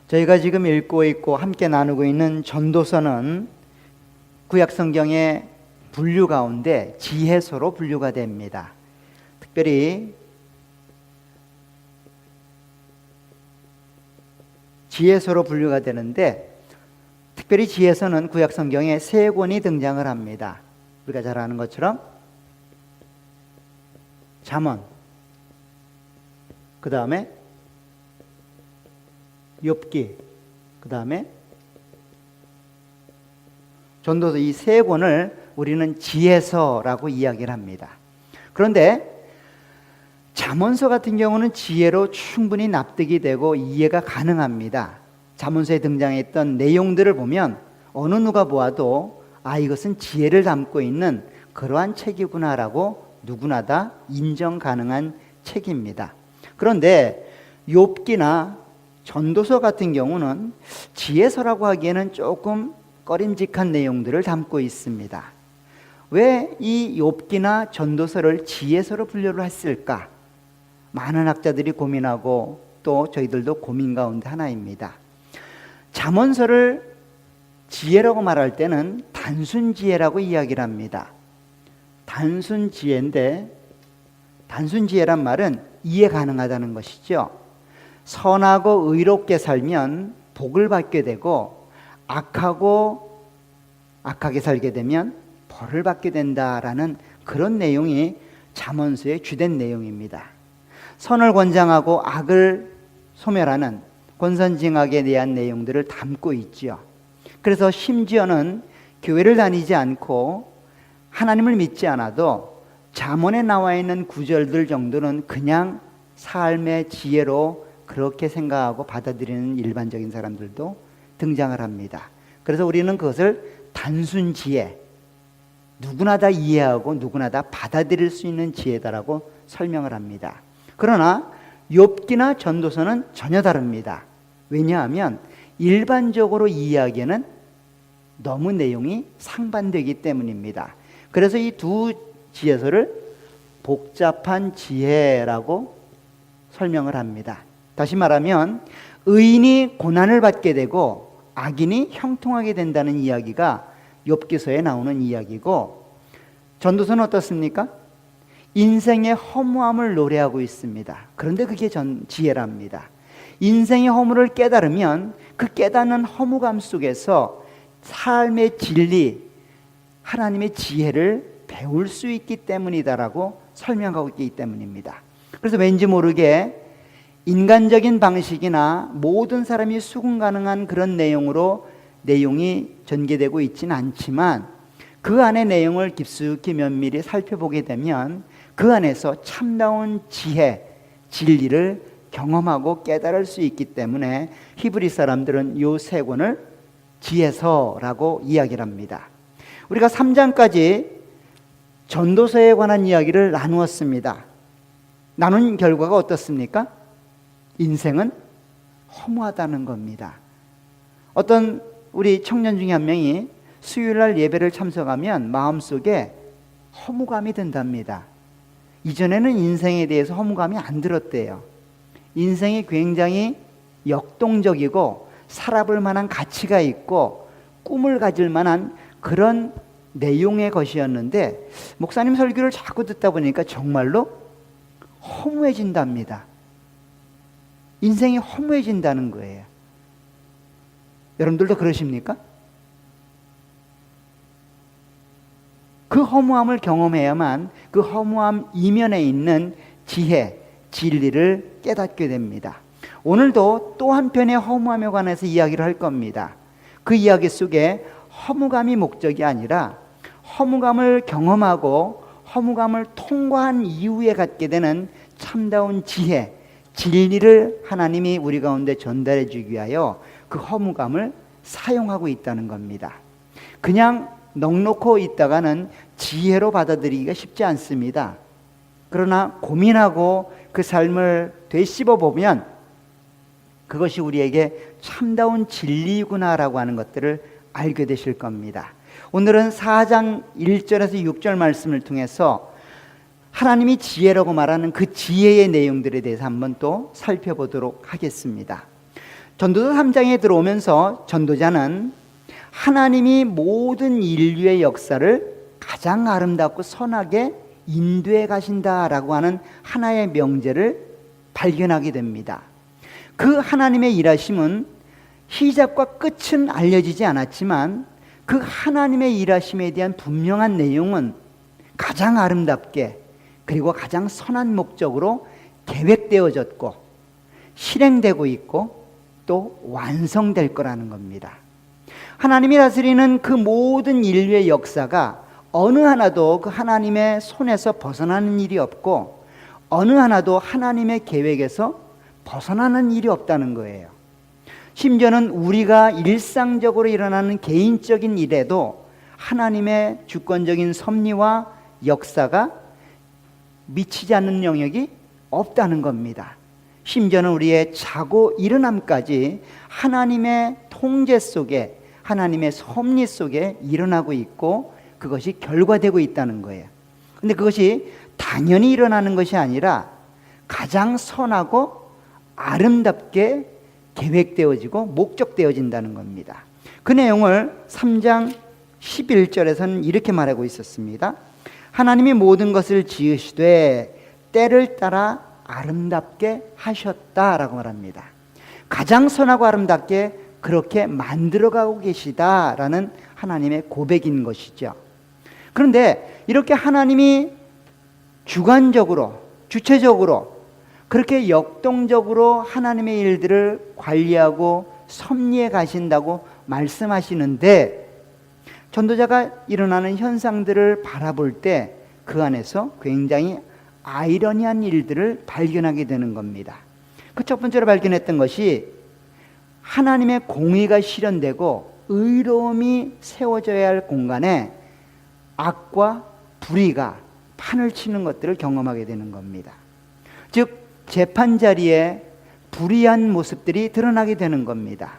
저희가 지금 읽고 있고 함께 나누고 있는 전도서는 구약 성경의 분류 가운데 지혜서로 분류가 됩니다. 특별히 지혜서로 분류가 되는데, 특별히 지혜서는 구약 성경에 세 권이 등장을 합니다. 우리가 잘 아는 것처럼 잠언, 그 다음에 욥기, 그 다음에 전도서, 이 세 권을 우리는 지혜서라고 이야기를 합니다. 그런데 잠언서 같은 경우는 지혜로 충분히 납득이 되고 이해가 가능합니다. 잠언서에 등장했던 내용들을 보면 어느 누가 보아도 이것은 지혜를 담고 있는 그러한 책이구나라고 누구나 다 인정 가능한 책입니다. 그런데 욥기나 전도서 같은 경우는 지혜서라고 하기에는 조금 꺼림직한 내용들을 담고 있습니다. 왜 이 욥기나 전도서를 지혜서로 분류를 했을까? 많은 학자들이 고민하고 또 저희들도 고민 가운데 하나입니다. 잠언서를 지혜라고 말할 때는 단순 지혜라고 이야기를 합니다. 단순 지혜인데, 단순 지혜란 말은 이해 가능하다는 것이죠. 선하고 의롭게 살면 복을 받게 되고 악하게 살게 되면 벌을 받게 된다라는 그런 내용이 잠언서의 주된 내용입니다. 선을 권장하고 악을 소멸하는 권선징악에 대한 내용들을 담고 있지요. 그래서 심지어는 교회를 다니지 않고 하나님을 믿지 않아도 잠언에 나와 있는 구절들 정도는 그냥 삶의 지혜로 그렇게 생각하고 받아들이는 일반적인 사람들도 등장을 합니다. 그래서 우리는 그것을 단순 지혜, 누구나 다 이해하고 누구나 다 받아들일 수 있는 지혜다라고 설명을 합니다. 그러나 욥기나 전도서는 전혀 다릅니다. 왜냐하면 일반적으로 이해하기에는 너무 내용이 상반되기 때문입니다. 그래서 이 두 지혜서를 복잡한 지혜라고 설명을 합니다. 다시 말하면 의인이 고난을 받게 되고 악인이 형통하게 된다는 이야기가 욥기서에 나오는 이야기고, 전도서는 어떻습니까? 인생의 허무함을 노래하고 있습니다. 그런데 그게 지혜랍니다. 인생의 허물을 깨달으면 그 깨닫는 허무감 속에서 삶의 진리, 하나님의 지혜를 배울 수 있기 때문이다라고 설명하고 있기 때문입니다. 그래서 왠지 모르게 인간적인 방식이나 모든 사람이 수긍 가능한 그런 내용이 전개되고 있지는 않지만, 그 안의 내용을 깊숙이 면밀히 살펴보게 되면 그 안에서 참다운 지혜, 진리를 경험하고 깨달을 수 있기 때문에 히브리 사람들은 이 세 권을 지혜서라고 이야기를 합니다. 우리가 3장까지 전도서에 관한 이야기를 나누었습니다. 나눈 결과가 어떻습니까? 인생은 허무하다는 겁니다. 어떤 우리 청년 중에 한 명이 수요일날 예배를 참석하면 마음속에 허무감이 든답니다. 이전에는 인생에 대해서 허무감이 안 들었대요. 인생이 굉장히 역동적이고 살아볼 만한 가치가 있고 꿈을 가질 만한 그런 내용의 것이었는데, 목사님 설교를 자꾸 듣다 보니까 정말로 허무해진답니다. 인생이 허무해진다는 거예요. 여러분들도 그러십니까? 그 허무함을 경험해야만 그 허무함 이면에 있는 지혜, 진리를 깨닫게 됩니다. 오늘도 또 한편의 허무함에 관해서 이야기를 할 겁니다. 그 이야기 속에 허무감이 목적이 아니라 허무감을 경험하고 허무감을 통과한 이후에 갖게 되는 참다운 지혜, 진리를 하나님이 우리 가운데 전달해 주기 위하여 그 허무감을 사용하고 있다는 겁니다. 그냥 넋놓고 있다가는 지혜로 받아들이기가 쉽지 않습니다. 그러나 고민하고 그 삶을 되씹어 보면 그것이 우리에게 참다운 진리구나라고 하는 것들을 알게 되실 겁니다. 오늘은 4장 1절에서 6절 말씀을 통해서 하나님이 지혜라고 말하는 그 지혜의 내용들에 대해서 한번 또 살펴보도록 하겠습니다. 전도서 3장에 들어오면서 전도자는 하나님이 모든 인류의 역사를 가장 아름답고 선하게 인도해 가신다라고 하는 하나의 명제를 발견하게 됩니다. 그 하나님의 일하심은 시작과 끝은 알려지지 않았지만 그 하나님의 일하심에 대한 분명한 내용은 가장 아름답게 그리고 가장 선한 목적으로 계획되어졌고 실행되고 있고 또 완성될 거라는 겁니다. 하나님이 다스리는 그 모든 인류의 역사가 어느 하나도 그 하나님의 손에서 벗어나는 일이 없고 어느 하나도 하나님의 계획에서 벗어나는 일이 없다는 거예요. 심지어는 우리가 일상적으로 일어나는 개인적인 일에도 하나님의 주권적인 섭리와 역사가 미치지 않는 영역이 없다는 겁니다. 심지어는 우리의 자고 일어남까지 하나님의 통제 속에 하나님의 섭리 속에 일어나고 있고 그것이 결과되고 있다는 거예요. 근데 그것이 당연히 일어나는 것이 아니라 가장 선하고 아름답게 계획되어지고 목적되어진다는 겁니다. 그 내용을 3장 11절에서는 이렇게 말하고 있었습니다. 하나님이 모든 것을 지으시되 때를 따라 아름답게 하셨다라고 말합니다. 가장 선하고 아름답게 그렇게 만들어가고 계시다라는 하나님의 고백인 것이죠. 그런데 이렇게 하나님이 주관적으로 주체적으로 그렇게 역동적으로 하나님의 일들을 관리하고 섭리해 가신다고 말씀하시는데 전도자가 일어나는 현상들을 바라볼 때 그 안에서 굉장히 아이러니한 일들을 발견하게 되는 겁니다. 그 첫 번째로 발견했던 것이 하나님의 공의가 실현되고 의로움이 세워져야 할 공간에 악과 불의가 판을 치는 것들을 경험하게 되는 겁니다. 즉 재판 자리에 불의한 모습들이 드러나게 되는 겁니다.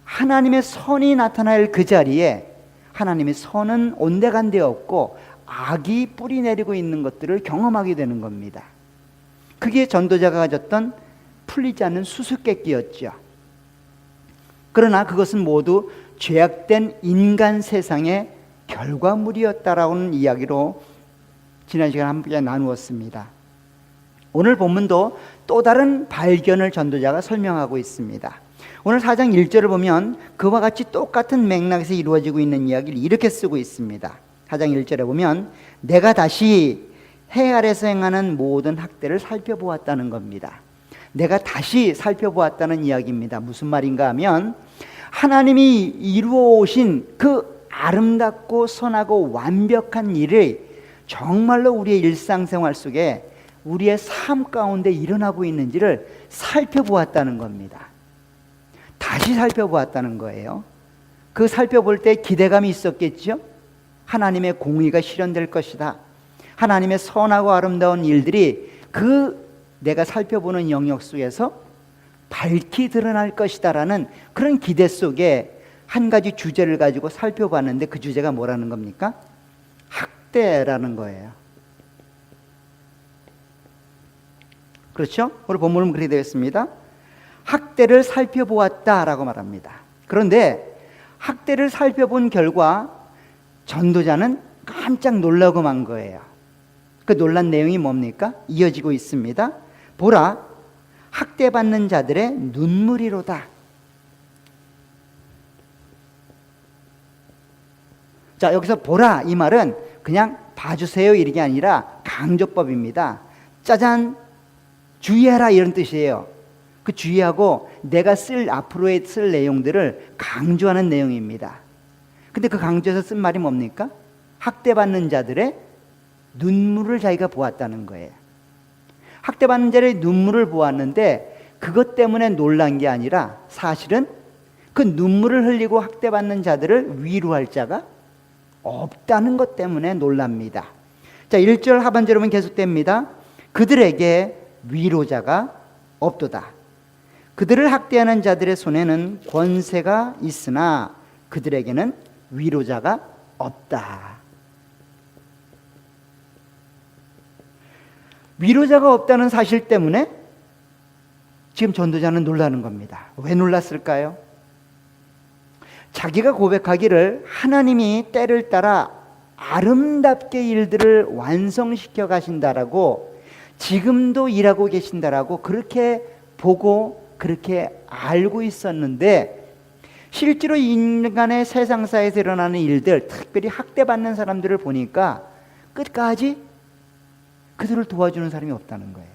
하나님의 선이 나타날 그 자리에 하나님의 선은 온데간데 없고 악이 뿌리 내리고 있는 것들을 경험하게 되는 겁니다. 그게 전도자가 가졌던 풀리지 않는 수수께끼였죠. 그러나 그것은 모두 죄악된 인간 세상의 결과물이었다라는 이야기로 지난 시간 함께 나누었습니다. 오늘 본문도 또 다른 발견을 전도자가 설명하고 있습니다. 오늘 4장 1절을 보면 그와 같이 똑같은 맥락에서 이루어지고 있는 이야기를 이렇게 쓰고 있습니다. 4장 1절에 보면 내가 다시 해 아래서 행하는 모든 학대를 살펴보았다는 겁니다. 내가 다시 살펴보았다는 이야기입니다. 무슨 말인가 하면 하나님이 이루어 오신 그 아름답고 선하고 완벽한 일을 정말로 우리의 일상생활 속에 우리의 삶 가운데 일어나고 있는지를 살펴보았다는 겁니다. 다시 살펴보았다는 거예요. 그 살펴볼 때 기대감이 있었겠죠? 하나님의 공의가 실현될 것이다. 하나님의 선하고 아름다운 일들이 그 내가 살펴보는 영역 속에서 밝히 드러날 것이다라는 그런 기대 속에 한 가지 주제를 가지고 살펴봤는데 그 주제가 뭐라는 겁니까? 학대라는 거예요. 그렇죠? 오늘 본문은 그렇게 되었습니다. 학대를 살펴보았다라고 말합니다. 그런데 학대를 살펴본 결과 전도자는 깜짝 놀라고 만 거예요. 그 놀란 내용이 뭡니까? 이어지고 있습니다. 보라, 학대받는 자들의 눈물이로다. 자, 여기서 보라 이 말은 그냥 봐주세요 이게 아니라 강조법입니다. 짜잔, 주의하라 이런 뜻이에요. 그 주의하고 내가 앞으로에 쓸 내용들을 강조하는 내용입니다. 근데 그 강조해서 쓴 말이 뭡니까? 학대받는 자들의 눈물을 자기가 보았다는 거예요. 학대받는 자들의 눈물을 보았는데 그것 때문에 놀란 게 아니라 사실은 그 눈물을 흘리고 학대받는 자들을 위로할 자가 없다는 것 때문에 놀랍니다. 자, 1절 하반절에 보면 계속됩니다. 그들에게 위로자가 없도다. 그들을 학대하는 자들의 손에는 권세가 있으나 그들에게는 위로자가 없다. 위로자가 없다는 사실 때문에 지금 전도자는 놀라는 겁니다. 왜 놀랐을까요? 자기가 고백하기를 하나님이 때를 따라 아름답게 일들을 완성시켜 가신다라고, 지금도 일하고 계신다라고 그렇게 보고 그렇게 알고 있었는데, 실제로 인간의 세상사에서 일어나는 일들, 특별히 학대받는 사람들을 보니까 끝까지 그들을 도와주는 사람이 없다는 거예요.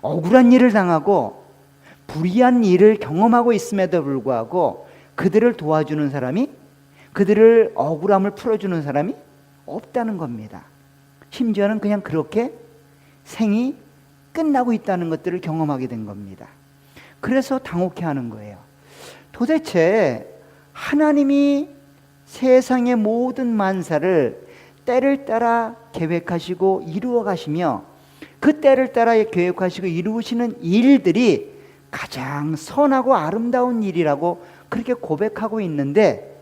억울한 일을 당하고 불의한 일을 경험하고 있음에도 불구하고 그들을 도와주는 사람이, 그들을 억울함을 풀어주는 사람이 없다는 겁니다. 심지어는 그냥 그렇게 생이 끝나고 있다는 것들을 경험하게 된 겁니다. 그래서 당혹해하는 거예요. 도대체 하나님이 세상의 모든 만사를 때를 따라 계획하시고 이루어 가시며, 그 때를 따라 계획하시고 이루시는 일들이 가장 선하고 아름다운 일이라고 그렇게 고백하고 있는데,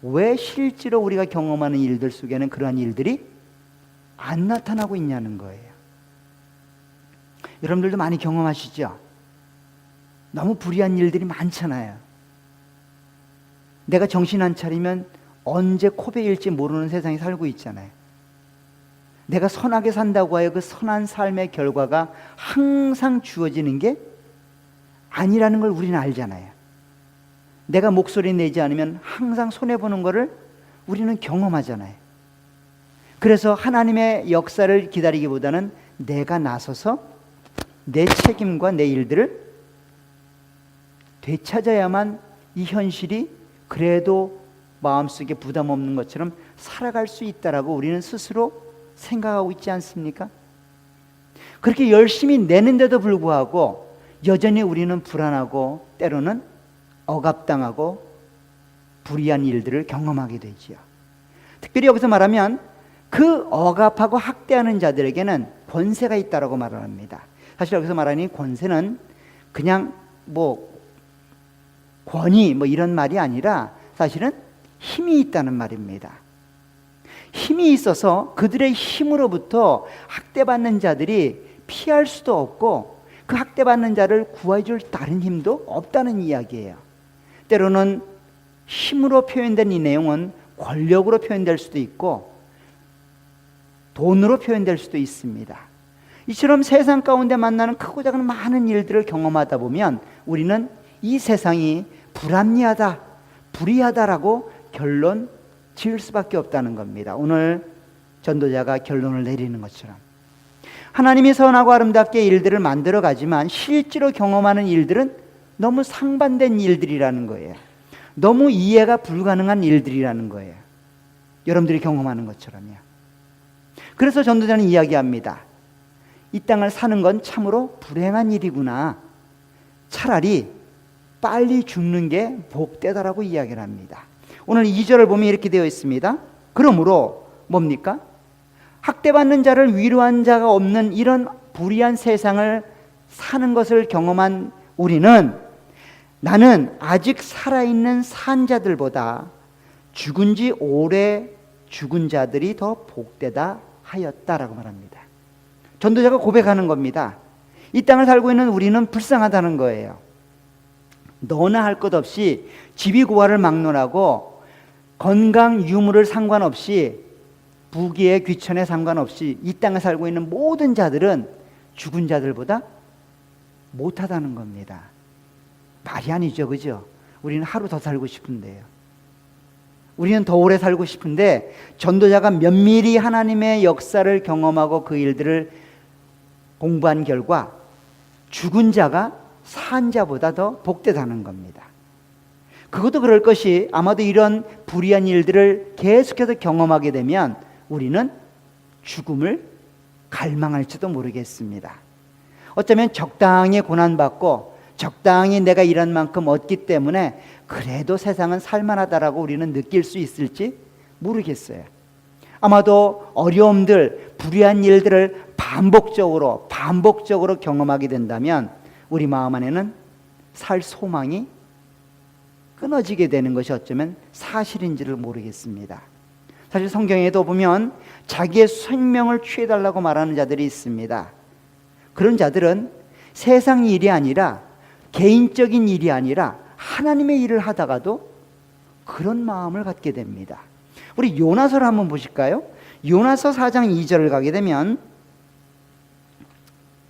왜 실제로 우리가 경험하는 일들 속에는 그러한 일들이 안 나타나고 있냐는 거예요. 여러분들도 많이 경험하시죠? 너무 불의한 일들이 많잖아요. 내가 정신 안 차리면 언제 코베일지 모르는 세상에 살고 있잖아요. 내가 선하게 산다고 하여 그 선한 삶의 결과가 항상 주어지는 게 아니라는 걸 우리는 알잖아요. 내가 목소리 내지 않으면 항상 손해보는 것을 우리는 경험하잖아요. 그래서 하나님의 역사를 기다리기보다는 내가 나서서 내 책임과 내 일들을 되찾아야만 이 현실이 그래도 마음속에 부담 없는 것처럼 살아갈 수 있다라고 우리는 스스로 생각하고 있지 않습니까? 그렇게 열심히 내는데도 불구하고 여전히 우리는 불안하고 때로는 억압당하고 불의한 일들을 경험하게 되지요. 특별히 여기서 말하면 그 억압하고 학대하는 자들에게는 권세가 있다라고 말을 합니다. 사실 여기서 말하는 권세는 그냥 권위 이런 말이 아니라 사실은 힘이 있다는 말입니다. 힘이 있어서 그들의 힘으로부터 학대받는 자들이 피할 수도 없고 그 학대받는 자를 구해줄 다른 힘도 없다는 이야기예요. 때로는 힘으로 표현된 이 내용은 권력으로 표현될 수도 있고 돈으로 표현될 수도 있습니다. 이처럼 세상 가운데 만나는 크고 작은 많은 일들을 경험하다 보면 우리는 이 세상이 불합리하다, 불의하다라고 결론 지을 수밖에 없다는 겁니다. 오늘 전도자가 결론을 내리는 것처럼 하나님이 선하고 아름답게 일들을 만들어 가지만 실제로 경험하는 일들은 너무 상반된 일들이라는 거예요. 너무 이해가 불가능한 일들이라는 거예요. 여러분들이 경험하는 것처럼요. 그래서 전도자는 이야기합니다. 이 땅을 사는 건 참으로 불행한 일이구나. 차라리 빨리 죽는 게 복되다라고 이야기를 합니다. 오늘 2절을 보면 이렇게 되어 있습니다. 그러므로 뭡니까? 학대받는 자를 위로한 자가 없는 이런 불의한 세상을 사는 것을 경험한 우리는 나는 아직 살아있는 산 자들보다 죽은 지 오래 죽은 자들이 더 복되다 하였다라고 말합니다. 전도자가 고백하는 겁니다. 이 땅을 살고 있는 우리는 불쌍하다는 거예요. 너나 할 것 없이 지비고화를 막론하고 건강 유무를 상관없이 부귀에 귀천에 상관없이 이 땅에 살고 있는 모든 자들은 죽은 자들보다 못하다는 겁니다. 말이 아니죠, 그죠? 우리는 하루 더 살고 싶은데요. 우리는 더 오래 살고 싶은데 전도자가 면밀히 하나님의 역사를 경험하고 그 일들을 공부한 결과 죽은 자가 산 자보다 더 복되다는 겁니다. 그것도 그럴 것이 아마도 이런 불의한 일들을 계속해서 경험하게 되면 우리는 죽음을 갈망할지도 모르겠습니다. 어쩌면 적당히 고난받고 적당히 내가 일한 만큼 얻기 때문에 그래도 세상은 살만하다라고 우리는 느낄 수 있을지 모르겠어요. 아마도 어려움들, 불의한 일들을 반복적으로 경험하게 된다면 우리 마음 안에는 살 소망이 끊어지게 되는 것이 어쩌면 사실인지를 모르겠습니다. 사실 성경에도 보면 자기의 생명을 취해달라고 말하는 자들이 있습니다. 그런 자들은 세상 일이 아니라 개인적인 일이 아니라 하나님의 일을 하다가도 그런 마음을 갖게 됩니다. 우리 요나서를 한번 보실까요? 요나서 4장 2절을 가게 되면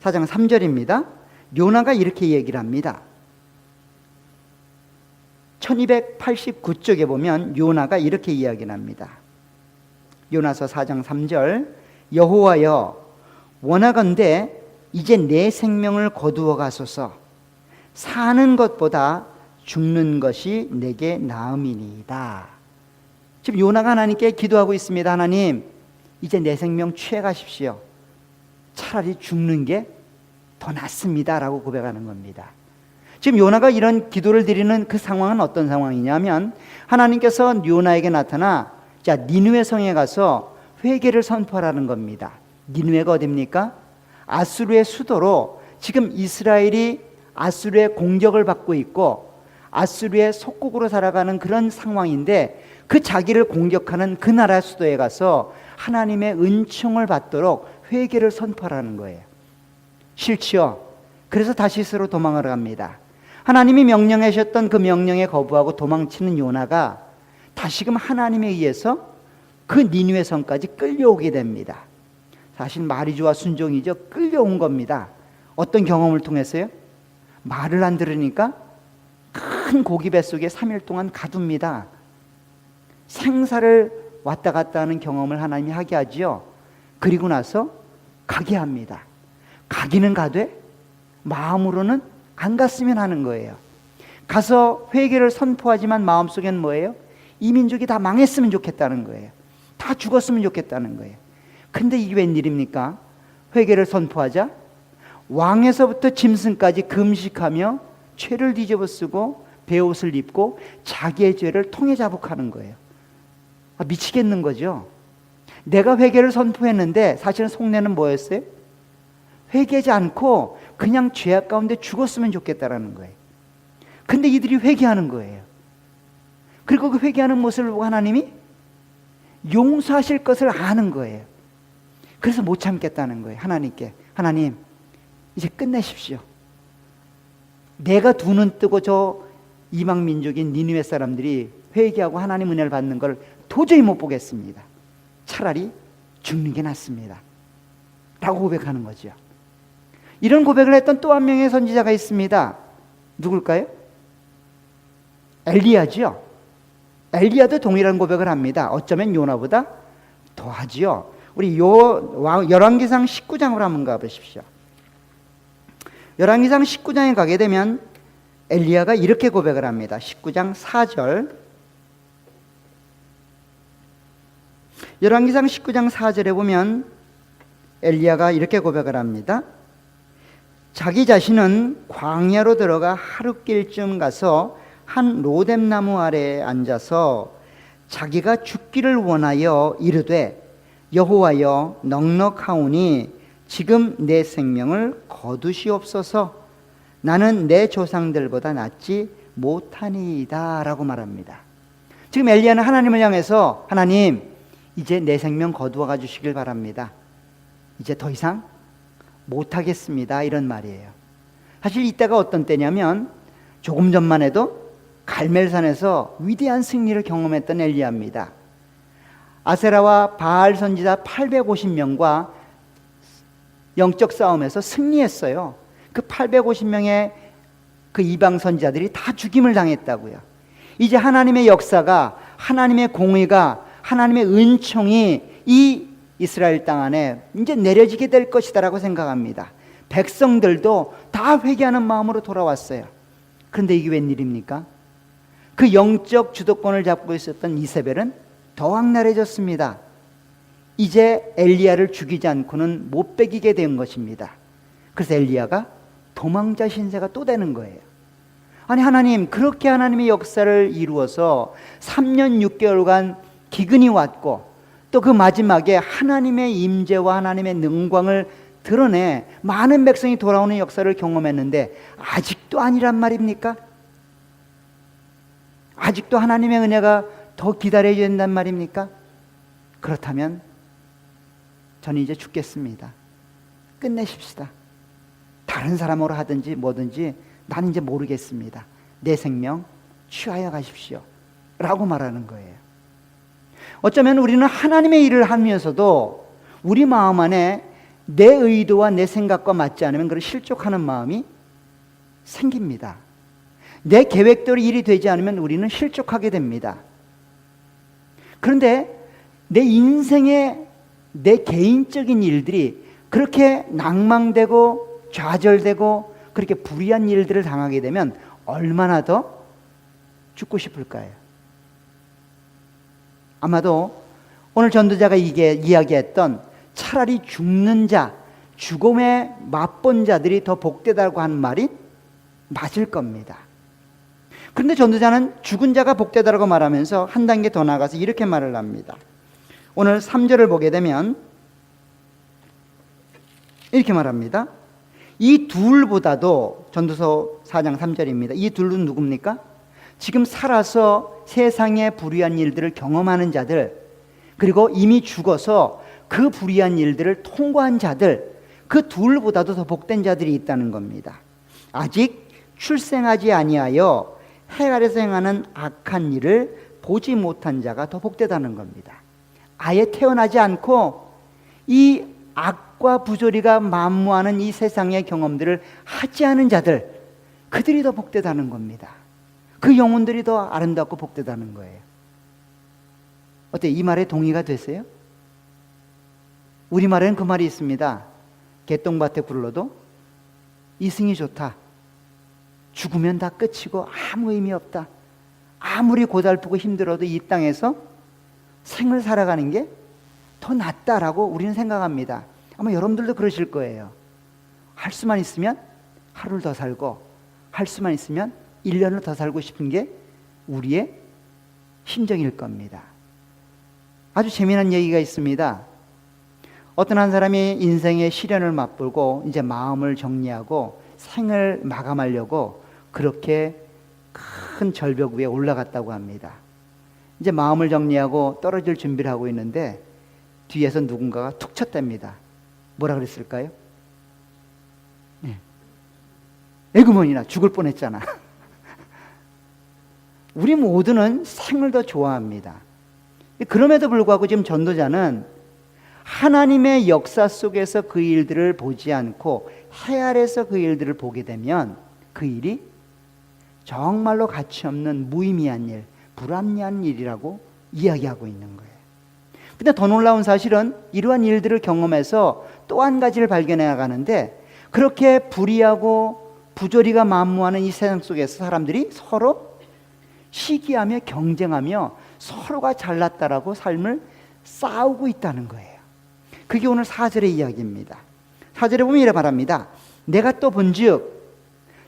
4장 3절입니다. 요나가 이렇게 얘기를 합니다. 1289쪽에 보면 요나가 이렇게 이야기를 합니다. 요나서 4장 3절 여호와여 원하건대 이제 내 생명을 거두어 가소서 사는 것보다 죽는 것이 내게 나음이니이다. 지금 요나가 하나님께 기도하고 있습니다. 하나님 이제 내 생명 취해 가십시오. 차라리 죽는 게 더 낫습니다 라고 고백하는 겁니다. 지금 요나가 이런 기도를 드리는 그 상황은 어떤 상황이냐면 하나님께서 요나에게 나타나 자 니느웨 성에 가서 회개를 선포하라는 겁니다. 니느웨가 어디입니까? 아수르의 수도로 지금 이스라엘이 아수르의 공격을 받고 있고 아수르의 속국으로 살아가는 그런 상황인데 그 자기를 공격하는 그 나라 수도에 가서 하나님의 은총을 받도록 회개를 선포하라는 거예요. 싫지요. 그래서 다시스로 도망을 갑니다. 하나님이 명령하셨던 그 명령에 거부하고 도망치는 요나가 다시금 하나님에 의해서 그 니느웨 성까지 끌려오게 됩니다. 사실 말이 좋아 순종이죠. 끌려온 겁니다. 어떤 경험을 통해서요? 말을 안 들으니까 큰 고기 뱃속에 3일 동안 가둡니다. 생사를 왔다 갔다 하는 경험을 하나님이 하게 하지요. 그리고 나서 가게 합니다. 가기는 가되 마음으로는 안 갔으면 하는 거예요. 가서 회개를 선포하지만 마음속엔 뭐예요? 이 민족이 다 망했으면 좋겠다는 거예요. 다 죽었으면 좋겠다는 거예요. 근데 이게 웬일입니까? 회개를 선포하자 왕에서부터 짐승까지 금식하며 죄를 뒤집어 쓰고 베옷을 입고 자기의 죄를 통해 자복하는 거예요. 미치겠는 거죠. 내가 회개를 선포했는데 사실은 속내는 뭐였어요? 회개하지 않고 그냥 죄악 가운데 죽었으면 좋겠다라는 거예요. 근데 이들이 회개하는 거예요. 그리고 그 회개하는 모습을 보고 하나님이 용서하실 것을 아는 거예요. 그래서 못 참겠다는 거예요. 하나님께 하나님 이제 끝내십시오. 내가 두 눈 뜨고 저 이방 민족인 니느웨 사람들이 회개하고 하나님 은혜를 받는 걸 도저히 못 보겠습니다. 차라리 죽는 게 낫습니다 라고 고백하는 거죠. 이런 고백을 했던 또 한 명의 선지자가 있습니다. 누굴까요? 엘리야죠. 엘리야도 동일한 고백을 합니다. 어쩌면 요나보다 더하지요. 우리 열왕기상 19장으로 한번 가보십시오. 열왕기상 19장에 가게 되면 엘리야가 이렇게 고백을 합니다. 19장 4절. 열왕기상 19장 4절에 보면 엘리야가 이렇게 고백을 합니다. 자기 자신은 광야로 들어가 하룻길쯤 가서 한 로뎀나무 아래에 앉아서 자기가 죽기를 원하여 이르되 여호와여 넉넉하오니 지금 내 생명을 거두시옵소서 나는 내 조상들보다 낫지 못하니이다 라고 말합니다. 지금 엘리야는 하나님을 향해서 하나님 이제 내 생명 거두어 주시길 바랍니다. 이제 더 이상 못하겠습니다 이런 말이에요. 사실 이때가 어떤 때냐면 조금 전만 해도 갈멜산에서 위대한 승리를 경험했던 엘리야입니다. 아세라와 바알 선지자 850명과 영적 싸움에서 승리했어요. 그 850명의 그 이방 선지자들이 다 죽임을 당했다고요. 이제 하나님의 역사가 하나님의 공의가 하나님의 은총이 이 이스라엘 땅 안에 이제 내려지게 될 것이다라고 생각합니다. 백성들도 다 회개하는 마음으로 돌아왔어요. 그런데 이게 웬일입니까? 그 영적 주도권을 잡고 있었던 이세벨은 더 악랄해졌습니다. 이제 엘리야를 죽이지 않고는 못 베기게 된 것입니다. 그래서 엘리야가 도망자 신세가 또 되는 거예요. 아니 하나님 그렇게 하나님의 역사를 이루어서 3년 6개월간 기근이 왔고 또 그 마지막에 하나님의 임재와 하나님의 능광을 드러내 많은 백성이 돌아오는 역사를 경험했는데 아직도 아니란 말입니까? 아직도 하나님의 은혜가 더 기다려야 된단 말입니까? 그렇다면 저는 이제 죽겠습니다. 끝내십시다. 다른 사람으로 하든지 뭐든지 나는 이제 모르겠습니다. 내 생명 취하여 가십시오 라고 말하는 거예요. 어쩌면 우리는 하나님의 일을 하면서도 우리 마음 안에 내 의도와 내 생각과 맞지 않으면 그런 실족하는 마음이 생깁니다. 내 계획대로 일이 되지 않으면 우리는 실족하게 됩니다. 그런데 내 인생의 내 개인적인 일들이 그렇게 낭망되고 좌절되고 그렇게 불의한 일들을 당하게 되면 얼마나 더 죽고 싶을까요? 아마도 오늘 전도자가 이야기했던 차라리 죽는 자, 죽음에 맛본 자들이 더 복되다고 하는 말이 맞을 겁니다. 그런데 전도자는 죽은 자가 복되다라고 말하면서 한 단계 더 나가서 이렇게 말을 합니다. 오늘 3절을 보게 되면 이렇게 말합니다. 이 둘보다도, 전도서 4장 3절입니다. 이 둘은 누굽니까? 지금 살아서 세상의 불의한 일들을 경험하는 자들, 그리고 이미 죽어서 그 불의한 일들을 통과한 자들, 그 둘보다도 더 복된 자들이 있다는 겁니다. 아직 출생하지 아니하여 해 아래서 행하는 악한 일을 보지 못한 자가 더 복되다는 겁니다. 아예 태어나지 않고 이 악과 부조리가 만무하는 이 세상의 경험들을 하지 않은 자들, 그들이 더 복되다는 겁니다. 그 영혼들이 더 아름답고 복되다는 거예요. 어때요? 이 말에 동의가 되세요? 우리말에는 그 말이 있습니다. 개똥밭에 굴러도 이승이 좋다. 죽으면 다 끝이고 아무 의미 없다. 아무리 고달프고 힘들어도 이 땅에서 생을 살아가는 게 더 낫다라고 우리는 생각합니다. 아마 여러분들도 그러실 거예요. 할 수만 있으면 하루를 더 살고, 할 수만 있으면 1년을 더 살고 싶은 게 우리의 심정일 겁니다. 아주 재미난 얘기가 있습니다. 어떤 한 사람이 인생의 시련을 맛보고 이제 마음을 정리하고 생을 마감하려고 그렇게 큰 절벽 위에 올라갔다고 합니다. 이제 마음을 정리하고 떨어질 준비를 하고 있는데 뒤에서 누군가가 툭 쳤답니다. 뭐라 그랬을까요? 네. 에그머니나 죽을 뻔했잖아. 우리 모두는 생을 더 좋아합니다. 그럼에도 불구하고 지금 전도자는 하나님의 역사 속에서 그 일들을 보지 않고 해 아래서 그 일들을 보게 되면 그 일이 정말로 가치 없는 무의미한 일, 불합리한 일이라고 이야기하고 있는 거예요. 근데 더 놀라운 사실은 이러한 일들을 경험해서 또 한 가지를 발견해 나가는데, 그렇게 불의하고 부조리가 만무하는 이 세상 속에서 사람들이 서로 시기하며 경쟁하며 서로가 잘났다라고 삶을 싸우고 있다는 거예요. 그게 오늘 4절의 이야기입니다. 4절에 보면 이래 말합니다. 내가 또 본즉,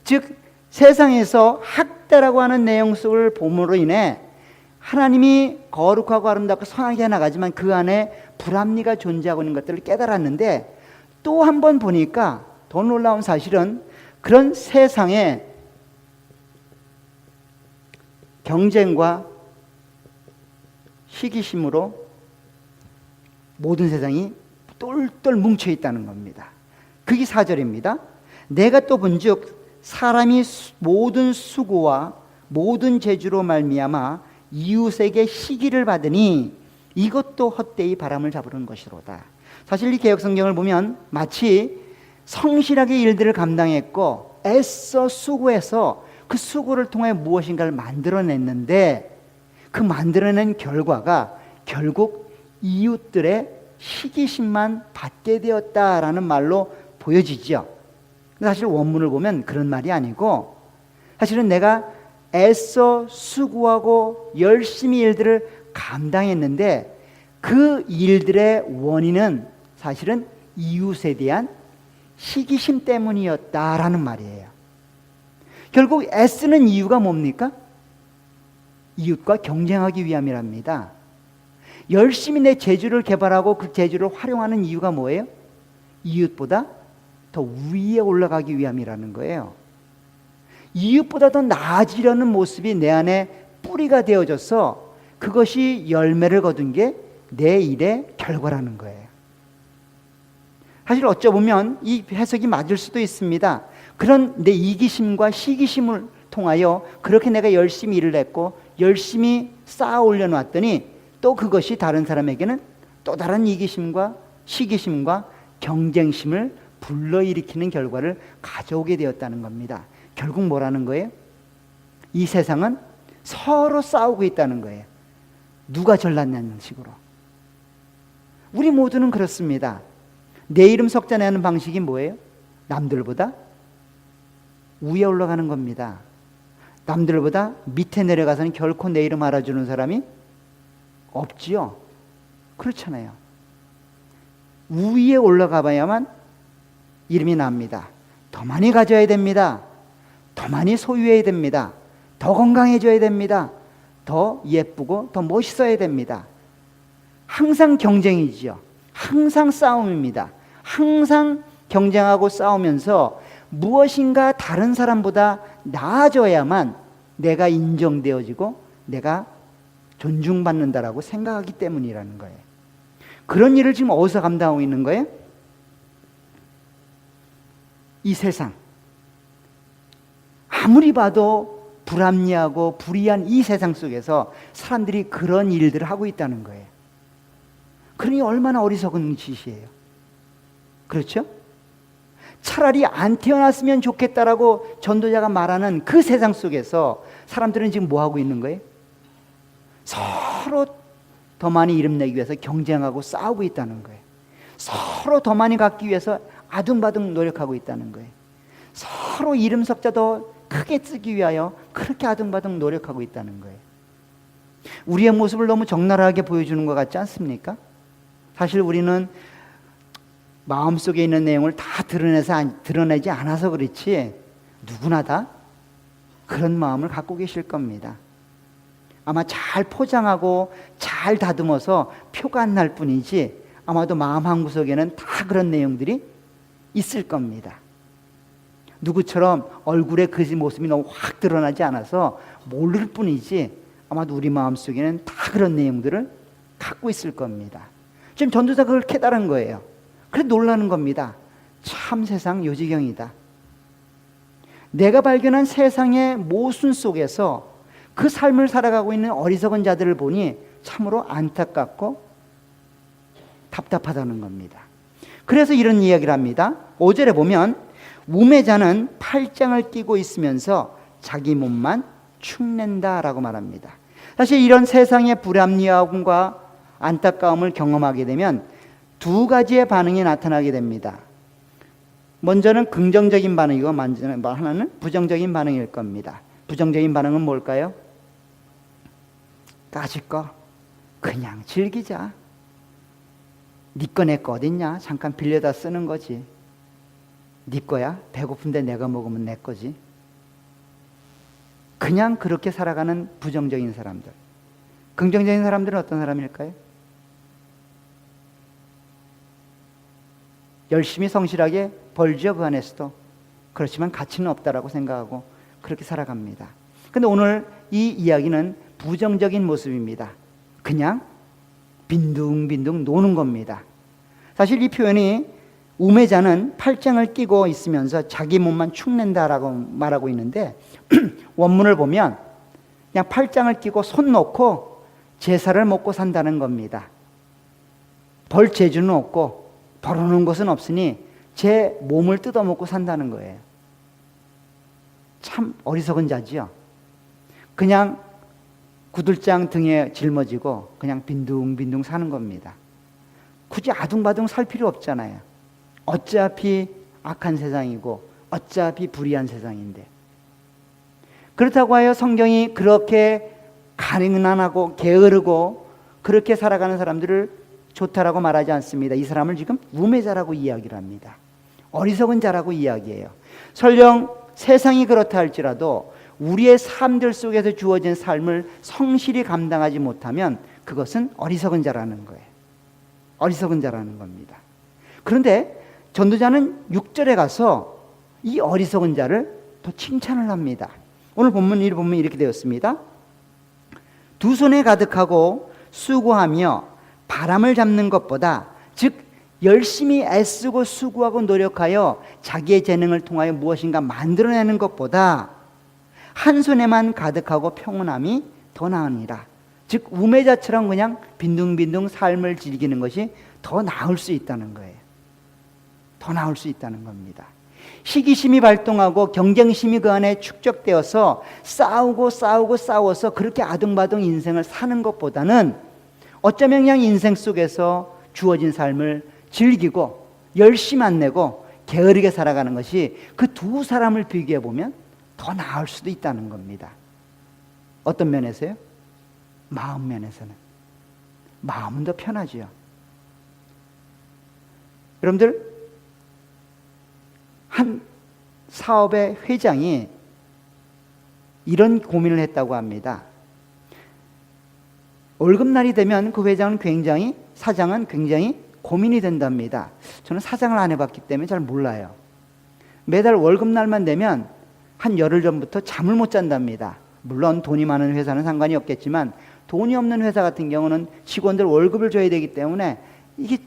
즉 세상에서 학대라고 하는 내용 속을 봄으로 인해 하나님이 거룩하고 아름답고 선하게 해나가지만 그 안에 불합리가 존재하고 있는 것들을 깨달았는데, 또 한 번 보니까 더 놀라운 사실은 그런 세상에 경쟁과 시기심으로 모든 세상이 똘똘 뭉쳐 있다는 겁니다. 그게 4절입니다. 내가 또 본즉 사람이 모든 수고와 모든 재주로 말미암아 이웃에게 시기를 받으니 이것도 헛되이 바람을 잡으는 것이로다. 사실 이 개역성경을 보면 마치 성실하게 일들을 감당했고 애써 수고해서 그 수고를 통해 무엇인가를 만들어냈는데, 그 만들어낸 결과가 결국 이웃들의 시기심만 받게 되었다라는 말로 보여지죠. 사실 원문을 보면 그런 말이 아니고, 사실은 내가 애써 수고하고 열심히 일들을 감당했는데 그 일들의 원인은 사실은 이웃에 대한 시기심 때문이었다라는 말이에요. 결국 애쓰는 이유가 뭡니까? 이웃과 경쟁하기 위함이랍니다. 열심히 내 재주를 개발하고 그 재주를 활용하는 이유가 뭐예요? 이웃보다 더 위에 올라가기 위함이라는 거예요. 이웃보다 더 나아지려는 모습이 내 안에 뿌리가 되어져서 그것이 열매를 거둔 게 내 일의 결과라는 거예요. 사실 어쩌보면 이 해석이 맞을 수도 있습니다. 그런 내 이기심과 시기심을 통하여 그렇게 내가 열심히 일을 했고 열심히 쌓아 올려놨더니 또 그것이 다른 사람에게는 또 다른 이기심과 시기심과 경쟁심을 불러일으키는 결과를 가져오게 되었다는 겁니다. 결국 뭐라는 거예요? 이 세상은 서로 싸우고 있다는 거예요. 누가 잘났냐는 식으로. 우리 모두는 그렇습니다. 내 이름 석자내는 방식이 뭐예요? 남들보다 위에 올라가는 겁니다. 남들보다 밑에 내려가서는 결코 내 이름 알아주는 사람이 없지요. 그렇잖아요. 위에 올라가 봐야만 이름이 납니다. 더 많이 가져야 됩니다. 더 많이 소유해야 됩니다. 더 건강해져야 됩니다. 더 예쁘고 더 멋있어야 됩니다. 항상 경쟁이지요. 항상 싸움입니다. 항상 경쟁하고 싸우면서 무엇인가 다른 사람보다 나아져야만 내가 인정되어지고 내가 존중받는다라고 생각하기 때문이라는 거예요. 그런 일을 지금 어디서 감당하고 있는 거예요? 이 세상. 아무리 봐도 불합리하고 불의한 이 세상 속에서 사람들이 그런 일들을 하고 있다는 거예요. 그러니 얼마나 어리석은 짓이에요. 그렇죠? 차라리 안 태어났으면 좋겠다라고 전도자가 말하는 그 세상 속에서 사람들은 지금 뭐 하고 있는 거예요? 서로 더 많이 이름 내기 위해서 경쟁하고 싸우고 있다는 거예요. 서로 더 많이 갖기 위해서 아둥바둥 노력하고 있다는 거예요. 서로 이름 석자 더 크게 쓰기 위하여 그렇게 아둥바둥 노력하고 있다는 거예요. 우리의 모습을 너무 적나라하게 보여주는 것 같지 않습니까? 사실 우리는 마음속에 있는 내용을 다 드러내지 않아서 그렇지 누구나 다 그런 마음을 갖고 계실 겁니다. 아마 잘 포장하고 잘 다듬어서 표가 안 날 뿐이지 아마도 마음 한구석에는 다 그런 내용들이 있을 겁니다. 누구처럼 얼굴에 그 모습이 너무 확 드러나지 않아서 모를 뿐이지 아마도 우리 마음속에는 다 그런 내용들을 갖고 있을 겁니다. 지금 전도사가 그걸 깨달은 거예요. 그래서 놀라는 겁니다. 참 세상 요지경이다. 내가 발견한 세상의 모순 속에서 그 삶을 살아가고 있는 어리석은 자들을 보니 참으로 안타깝고 답답하다는 겁니다. 그래서 이런 이야기를 합니다. 5절에 보면 우매자는 팔짱을 끼고 있으면서 자기 몸만 축낸다라고 말합니다. 사실 이런 세상의 불합리함과 안타까움을 경험하게 되면 두 가지의 반응이 나타나게 됩니다. 먼저는 긍정적인 반응이고 하나는 부정적인 반응일 겁니다. 부정적인 반응은 뭘까요? 까짓 거 그냥 즐기자. 네 거 내 거 어딨냐? 잠깐 빌려다 쓰는 거지. 네 거야? 배고픈데 내가 먹으면 내 거지. 그냥 그렇게 살아가는 부정적인 사람들. 긍정적인 사람들은 어떤 사람일까요? 열심히 성실하게 벌죠, 그 안에서도. 그렇지만 가치는 없다라고 생각하고 그렇게 살아갑니다. 근데 오늘 이 이야기는 부정적인 모습입니다. 그냥 빈둥빈둥 노는 겁니다. 사실 이 표현이 우매자는 팔짱을 끼고 있으면서 자기 몸만 축낸다라고 말하고 있는데 원문을 보면 그냥 팔짱을 끼고 손 놓고 제사를 먹고 산다는 겁니다. 벌 재주는 없고 벌어놓은 것은 없으니 제 몸을 뜯어먹고 산다는 거예요. 참 어리석은 자지요. 그냥 구들장 등에 짊어지고 그냥 빈둥빈둥 사는 겁니다. 굳이 아둥바둥 살 필요 없잖아요. 어차피 악한 세상이고 어차피 불의한 세상인데. 그렇다고 하여 성경이 그렇게 가능하고 게으르고 그렇게 살아가는 사람들을 좋다라고 말하지 않습니다. 이 사람을 지금 우매자라고 이야기를 합니다. 어리석은 자라고 이야기해요. 설령 세상이 그렇다 할지라도 우리의 삶들 속에서 주어진 삶을 성실히 감당하지 못하면 그것은 어리석은 자라는 거예요. 어리석은 자라는 겁니다. 그런데 전도자는 6절에 가서 이 어리석은 자를 또 칭찬을 합니다. 오늘 본문을 보면 이렇게 되었습니다. 두 손에 가득하고 수고하며 바람을 잡는 것보다, 즉 열심히 애쓰고 수고하고 노력하여 자기의 재능을 통하여 무엇인가 만들어내는 것보다 한 손에만 가득하고 평온함이 더 나으니라. 즉 우매자처럼 그냥 빈둥빈둥 삶을 즐기는 것이 더 나을 수 있다는 거예요. 더 나을 수 있다는 겁니다. 시기심이 발동하고 경쟁심이 그 안에 축적되어서 싸워서 그렇게 아둥바둥 인생을 사는 것보다는 어쩌면 그냥 인생 속에서 주어진 삶을 즐기고 열심 안 내고 게으르게 살아가는 것이 그 두 사람을 비교해 보면 더 나을 수도 있다는 겁니다. 어떤 면에서요? 마음 면에서는. 마음은 더 편하지요. 여러분들, 한 사업의 회장이 이런 고민을 했다고 합니다. 월급날이 되면 그 회장은 사장은 굉장히 고민이 된답니다. 저는 사장을 안 해봤기 때문에 잘 몰라요. 매달 월급날만 되면 한 열흘 전부터 잠을 못 잔답니다. 물론 돈이 많은 회사는 상관이 없겠지만 돈이 없는 회사 같은 경우는 직원들 월급을 줘야 되기 때문에 이게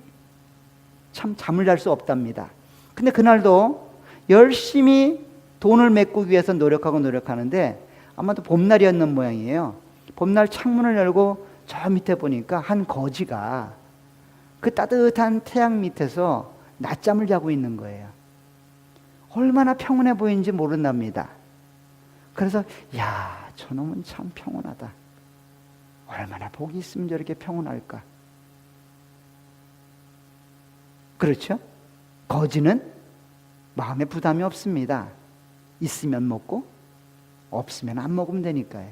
참 잠을 잘 수 없답니다. 근데 그날도 열심히 돈을 메꾸기 위해서 노력하는데 아마도 봄날이었는 모양이에요. 봄날 창문을 열고 저 밑에 보니까 한 거지가 그 따뜻한 태양 밑에서 낮잠을 자고 있는 거예요. 얼마나 평온해 보이는지 모른답니다. 그래서 야, 저놈은 참 평온하다. 얼마나 복이 있으면 저렇게 평온할까. 그렇죠? 거지는 마음에 부담이 없습니다. 있으면 먹고 없으면 안 먹으면 되니까요.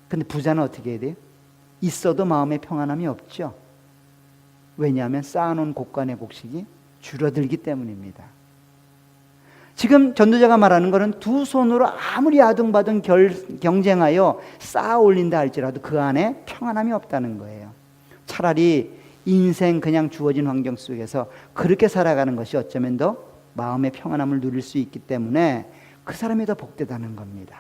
근데 부자는 어떻게 해야 돼요? 있어도 마음에 평안함이 없죠. 왜냐하면 쌓아놓은 곡간의 곡식이 줄어들기 때문입니다. 지금 전도자가 말하는 것은 두 손으로 아무리 아둥바둥 경쟁하여 쌓아 올린다 할지라도 그 안에 평안함이 없다는 거예요. 차라리 인생 그냥 주어진 환경 속에서 그렇게 살아가는 것이 어쩌면 더 마음의 평안함을 누릴 수 있기 때문에 그 사람이 더 복되다는 겁니다.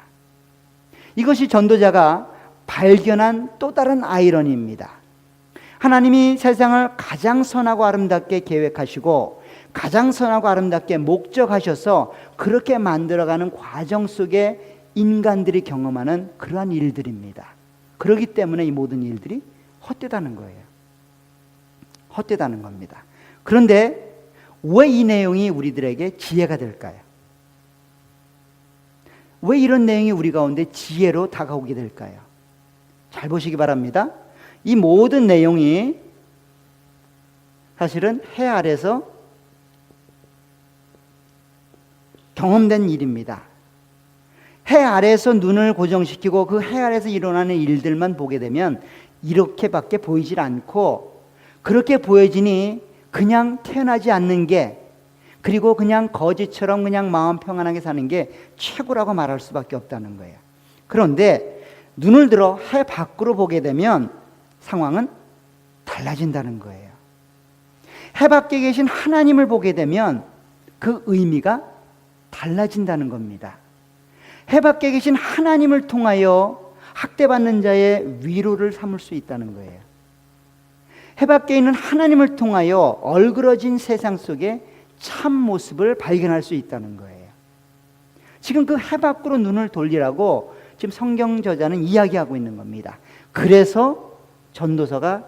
이것이 전도자가 발견한 또 다른 아이러니입니다. 하나님이 세상을 가장 선하고 아름답게 계획하시고 가장 선하고 아름답게 목적하셔서 그렇게 만들어가는 과정 속에 인간들이 경험하는 그러한 일들입니다. 그렇기 때문에 이 모든 일들이 헛되다는 거예요. 헛되다는 겁니다. 그런데 왜 이 내용이 우리들에게 지혜가 될까요? 왜 이런 내용이 우리 가운데 지혜로 다가오게 될까요? 잘 보시기 바랍니다. 이 모든 내용이 사실은 해 아래서 경험된 일입니다. 해 아래에서 눈을 고정시키고 그 해 아래에서 일어나는 일들만 보게 되면 이렇게밖에 보이질 않고, 그렇게 보여지니 그냥 태어나지 않는 게, 그리고 그냥 거지처럼 그냥 마음 평안하게 사는 게 최고라고 말할 수밖에 없다는 거예요. 그런데 눈을 들어 해 밖으로 보게 되면 상황은 달라진다는 거예요. 해 밖에 계신 하나님을 보게 되면 그 의미가 달라진다는 겁니다. 해 밖에 계신 하나님을 통하여 학대받는 자의 위로를 삼을 수 있다는 거예요. 해 밖에 있는 하나님을 통하여 얼그러진 세상 속에 참 모습을 발견할 수 있다는 거예요. 지금 그 해 밖으로 눈을 돌리라고 지금 성경 저자는 이야기하고 있는 겁니다. 그래서 전도서가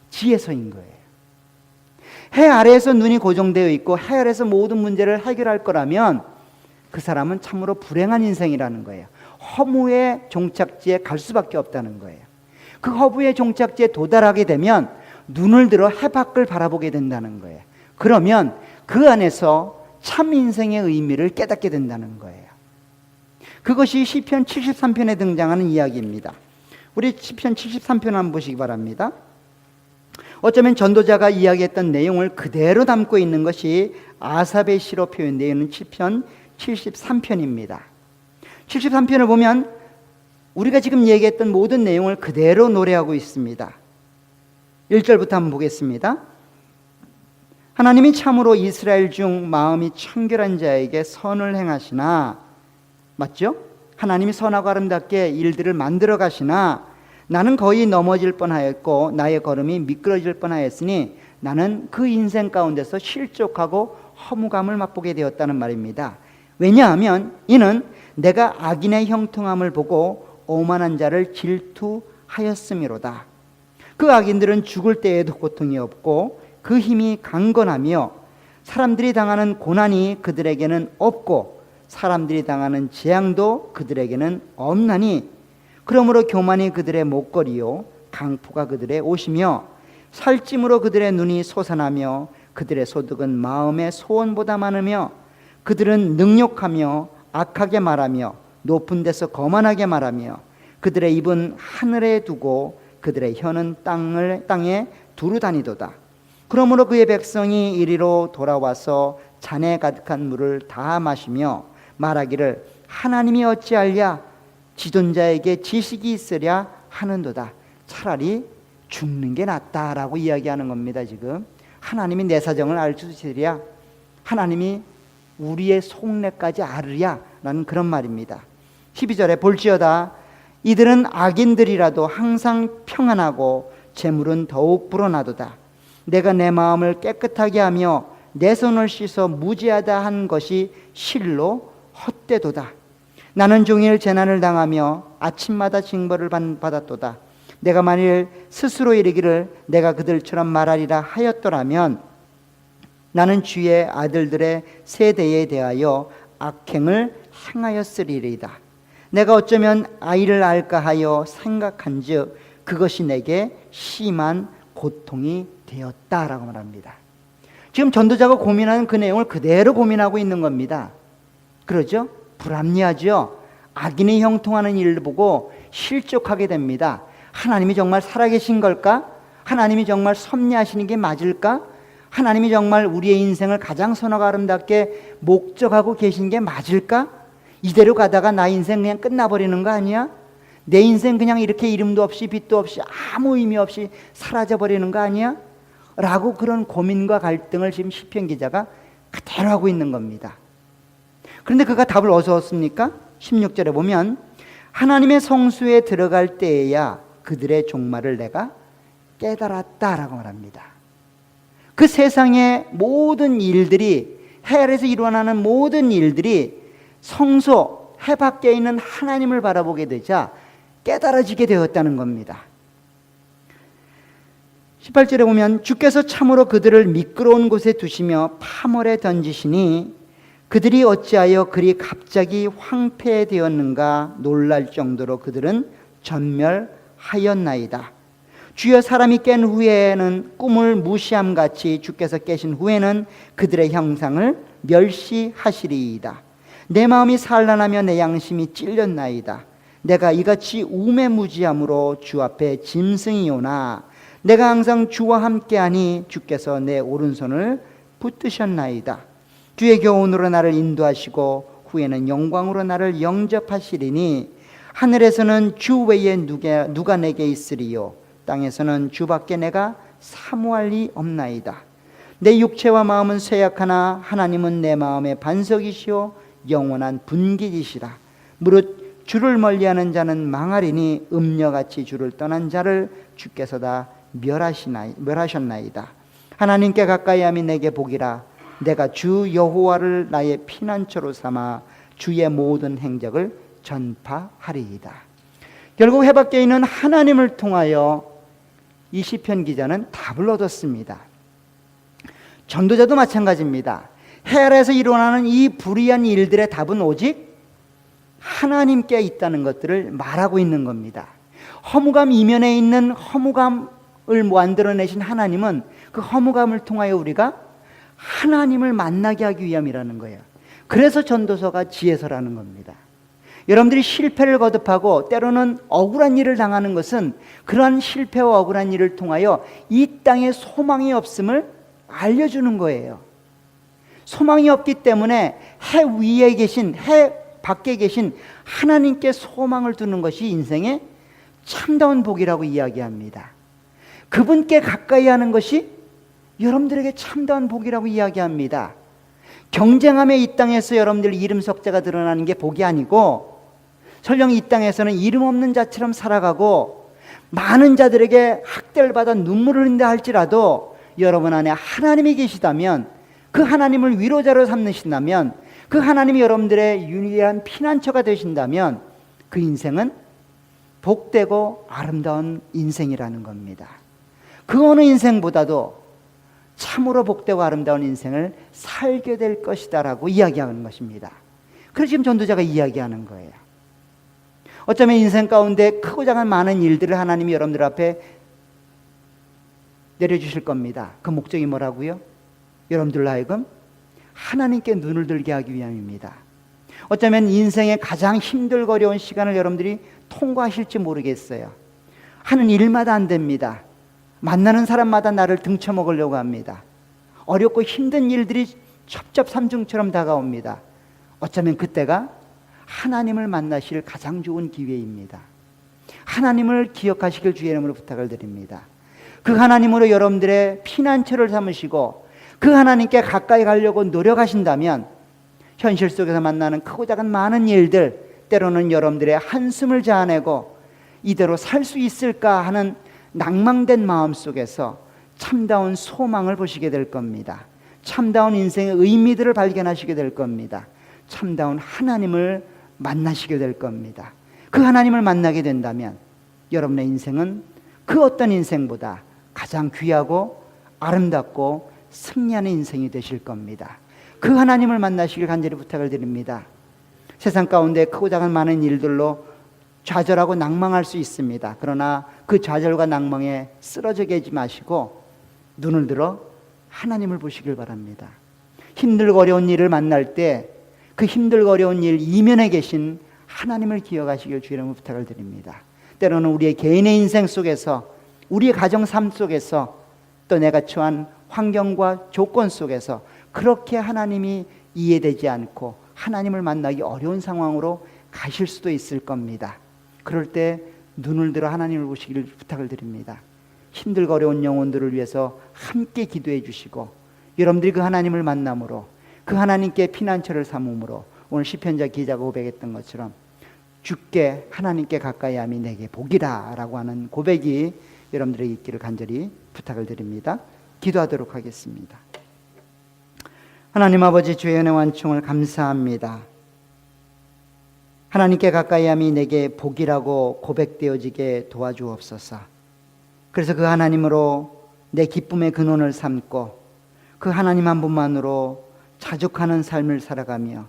지혜서인 거예요. 해 아래에서 눈이 고정되어 있고 해 아래에서 모든 문제를 해결할 거라면 그 사람은 참으로 불행한 인생이라는 거예요. 허무의 종착지에 갈 수밖에 없다는 거예요. 그 허무의 종착지에 도달하게 되면 눈을 들어 해 밖을 바라보게 된다는 거예요. 그러면 그 안에서 참 인생의 의미를 깨닫게 된다는 거예요. 그것이 시편 73편에 등장하는 이야기입니다. 우리 시편 73편 한번 보시기 바랍니다. 어쩌면 전도자가 이야기했던 내용을 그대로 담고 있는 것이 아삽의 시로 표현되어 있는 시편 73편입니다. 73편을 보면 우리가 지금 얘기했던 모든 내용을 그대로 노래하고 있습니다. 1절부터 한번 보겠습니다. 하나님이 참으로 이스라엘 중 마음이 청결한 자에게 선을 행하시나, 맞죠? 하나님이 선하고 아름답게 일들을 만들어 가시나, 나는 거의 넘어질 뻔하였고 나의 걸음이 미끄러질 뻔하였으니 나는 그 인생 가운데서 실족하고 허무감을 맛보게 되었다는 말입니다. 왜냐하면 이는 내가 악인의 형통함을 보고 오만한 자를 질투하였음이로다. 그 악인들은 죽을 때에도 고통이 없고 그 힘이 강건하며 사람들이 당하는 고난이 그들에게는 없고 사람들이 당하는 재앙도 그들에게는 없나니 그러므로 교만이 그들의 목걸이요 강포가 그들의 옷이며 살찜으로 그들의 눈이 솟아나며 그들의 소득은 마음의 소원보다 많으며 그들은 능욕하며 악하게 말하며 높은 데서 거만하게 말하며 그들의 입은 하늘에 두고 그들의 혀는 땅에 두루 다니도다. 그러므로 그의 백성이 이리로 돌아와서 잔에 가득한 물을 다 마시며 말하기를 하나님이 어찌하랴 지존자에게 지식이 있으랴 하는도다. 차라리 죽는 게 낫다라고 이야기하는 겁니다. 지금 하나님이 내 사정을 알려주시랴, 하나님이 우리의 속내까지 알으랴 라는 그런 말입니다. 12절에 볼지어다 이들은 악인들이라도 항상 평안하고 재물은 더욱 불어나도다. 내가 내 마음을 깨끗하게 하며 내 손을 씻어 무죄하다 한 것이 실로 헛되도다. 나는 종일 재난을 당하며 아침마다 징벌을 받았도다. 내가 만일 스스로 이르기를 내가 그들처럼 말하리라 하였더라면 나는 주의 아들들의 세대에 대하여 악행을 행하였으리이다. 내가 어쩌면 아이를 낳을까 하여 생각한즉 그것이 내게 심한 고통이 되었다라고 말합니다. 지금 전도자가 고민하는 그 내용을 그대로 고민하고 있는 겁니다. 그러죠? 불합리하죠? 악인이 형통하는 일을 보고 실족하게 됩니다. 하나님이 정말 살아계신 걸까? 하나님이 정말 섭리하시는 게 맞을까? 하나님이 정말 우리의 인생을 가장 선하고 아름답게 목적하고 계신 게 맞을까? 이대로 가다가 나 인생 그냥 끝나버리는 거 아니야? 내 인생 그냥 이렇게 이름도 없이 빛도 없이 아무 의미 없이 사라져버리는 거 아니야? 라고 그런 고민과 갈등을 지금 시편 기자가 그대로 하고 있는 겁니다. 그런데 그가 답을 어디서 얻습니까? 16절에 보면 하나님의 성수에 들어갈 때에야 그들의 종말을 내가 깨달았다라고 말합니다. 그 세상의 모든 일들이, 해 아래에서 일어나는 모든 일들이 성소, 해 밖에 있는 하나님을 바라보게 되자 깨달아지게 되었다는 겁니다. 18절에 보면 주께서 참으로 그들을 미끄러운 곳에 두시며 파멸에 던지시니 그들이 어찌하여 그리 갑자기 황폐되었는가 놀랄 정도로 그들은 전멸하였나이다. 주여 사람이 깬 후에는 꿈을 무시함같이 주께서 깨신 후에는 그들의 형상을 멸시하시리이다. 내 마음이 산란하며 내 양심이 찔렸나이다. 내가 이같이 우매무지함으로 주 앞에 짐승이오나 내가 항상 주와 함께하니 주께서 내 오른손을 붙드셨나이다. 주의 교훈으로 나를 인도하시고 후에는 영광으로 나를 영접하시리니 하늘에서는 주 외에 누가 내게 있으리요 땅에서는 주밖에 내가 사모할 리 없나이다. 내 육체와 마음은 쇠약하나 하나님은 내 마음의 반석이시오 영원한 분깃이시라. 무릇 주를 멀리하는 자는 망하리니 음녀같이 주를 떠난 자를 주께서 다 멸하셨나이다. 하나님께 가까이함이 내게 복이라. 내가 주 여호와를 나의 피난처로 삼아 주의 모든 행적을 전파하리이다. 결국 해 밖에 있는 하나님을 통하여 이 시편 기자는 답을 얻었습니다. 전도자도 마찬가지입니다. 해 아래에서 일어나는 이 불의한 일들의 답은 오직 하나님께 있다는 것들을 말하고 있는 겁니다. 허무감 이면에 있는 허무감을 만들어내신 하나님은 그 허무감을 통하여 우리가 하나님을 만나게 하기 위함이라는 거예요. 그래서 전도서가 지혜서라는 겁니다. 여러분들이 실패를 거듭하고 때로는 억울한 일을 당하는 것은 그러한 실패와 억울한 일을 통하여 이 땅에 소망이 없음을 알려주는 거예요. 소망이 없기 때문에 해 위에 계신, 해 밖에 계신 하나님께 소망을 두는 것이 인생의 참다운 복이라고 이야기합니다. 그분께 가까이 하는 것이 여러분들에게 참다운 복이라고 이야기합니다. 경쟁함의 이 땅에서 여러분들 이름 석자가 드러나는 게 복이 아니고 설령 이 땅에서는 이름 없는 자처럼 살아가고 많은 자들에게 학대를 받아 눈물을 흘린다 할지라도 여러분 안에 하나님이 계시다면, 그 하나님을 위로자로 삼으신다면, 그 하나님이 여러분들의 유일한 피난처가 되신다면 그 인생은 복되고 아름다운 인생이라는 겁니다. 그 어느 인생보다도 참으로 복되고 아름다운 인생을 살게 될 것이다 라고 이야기하는 것입니다. 그래서 지금 전도자가 이야기하는 거예요. 어쩌면 인생 가운데 크고 작은 많은 일들을 하나님이 여러분들 앞에 내려주실 겁니다. 그 목적이 뭐라고요? 여러분들로 하여금 하나님께 눈을 들게 하기 위함입니다. 어쩌면 인생의 가장 힘들고 어려운 시간을 여러분들이 통과하실지 모르겠어요. 하는 일마다 안 됩니다. 만나는 사람마다 나를 등쳐먹으려고 합니다. 어렵고 힘든 일들이 첩첩산중처럼 다가옵니다. 어쩌면 그때가 하나님을 만나실 가장 좋은 기회입니다. 하나님을 기억하시길 주의 이름으로 부탁을 드립니다. 그 하나님으로 여러분들의 피난처를 삼으시고 그 하나님께 가까이 가려고 노력하신다면 현실 속에서 만나는 크고 작은 많은 일들, 때로는 여러분들의 한숨을 자아내고 이대로 살 수 있을까 하는 낭망된 마음 속에서 참다운 소망을 보시게 될 겁니다. 참다운 인생의 의미들을 발견하시게 될 겁니다. 참다운 하나님을 만나시게 될 겁니다. 그 하나님을 만나게 된다면 여러분의 인생은 그 어떤 인생보다 가장 귀하고 아름답고 승리하는 인생이 되실 겁니다. 그 하나님을 만나시길 간절히 부탁을 드립니다. 세상 가운데 크고 작은 많은 일들로 좌절하고 낭망할 수 있습니다. 그러나 그 좌절과 낭망에 쓰러져 계지 마시고 눈을 들어 하나님을 보시길 바랍니다. 힘들고 어려운 일을 만날 때 그 힘들고 어려운 일 이면에 계신 하나님을 기억하시길 주의 이름으로 부탁을 드립니다. 때로는 우리의 개인의 인생 속에서, 우리의 가정 삶 속에서, 또 내가 처한 환경과 조건 속에서 그렇게 하나님이 이해되지 않고 하나님을 만나기 어려운 상황으로 가실 수도 있을 겁니다. 그럴 때 눈을 들어 하나님을 보시기를 부탁을 드립니다. 힘들고 어려운 영혼들을 위해서 함께 기도해 주시고 여러분들이 그 하나님을 만남으로, 그 하나님께 피난처를 삼음으로 오늘 시편자 기자가 고백했던 것처럼 주께 하나님께 가까이 함이 내게 복이라 라고 하는 고백이 여러분들에게 있기를 간절히 부탁을 드립니다. 기도하도록 하겠습니다. 하나님 아버지, 주의 은혜 완충을 감사합니다. 하나님께 가까이 함이 내게 복이라고 고백되어지게 도와주옵소서. 그래서 그 하나님으로 내 기쁨의 근원을 삼고 그 하나님 한 분만으로 자족하는 삶을 살아가며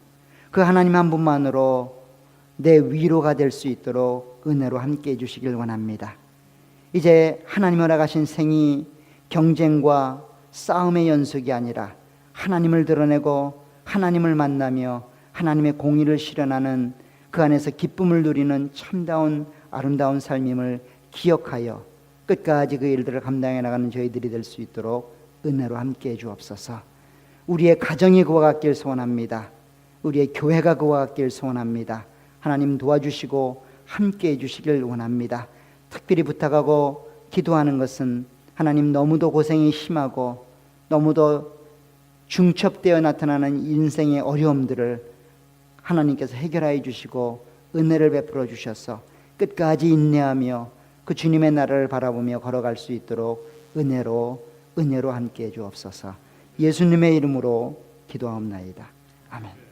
그 하나님 한 분만으로 내 위로가 될 수 있도록 은혜로 함께 해주시길 원합니다. 이제 하나님 허락하신 생이 경쟁과 싸움의 연속이 아니라 하나님을 드러내고 하나님을 만나며 하나님의 공의를 실현하는 그 안에서 기쁨을 누리는 참다운 아름다운 삶임을 기억하여 끝까지 그 일들을 감당해 나가는 저희들이 될 수 있도록 은혜로 함께 해 주옵소서. 우리의 가정이 그와 같길 소원합니다. 우리의 교회가 그와 같길 소원합니다. 하나님 도와주시고 함께 해주시길 원합니다. 특별히 부탁하고 기도하는 것은 하나님 너무도 고생이 심하고 너무도 중첩되어 나타나는 인생의 어려움들을 하나님께서 해결하여 주시고 은혜를 베풀어 주셔서 끝까지 인내하며 그 주님의 나라를 바라보며 걸어갈 수 있도록 은혜로 함께 해 주옵소서. 예수님의 이름으로 기도하옵나이다. 아멘.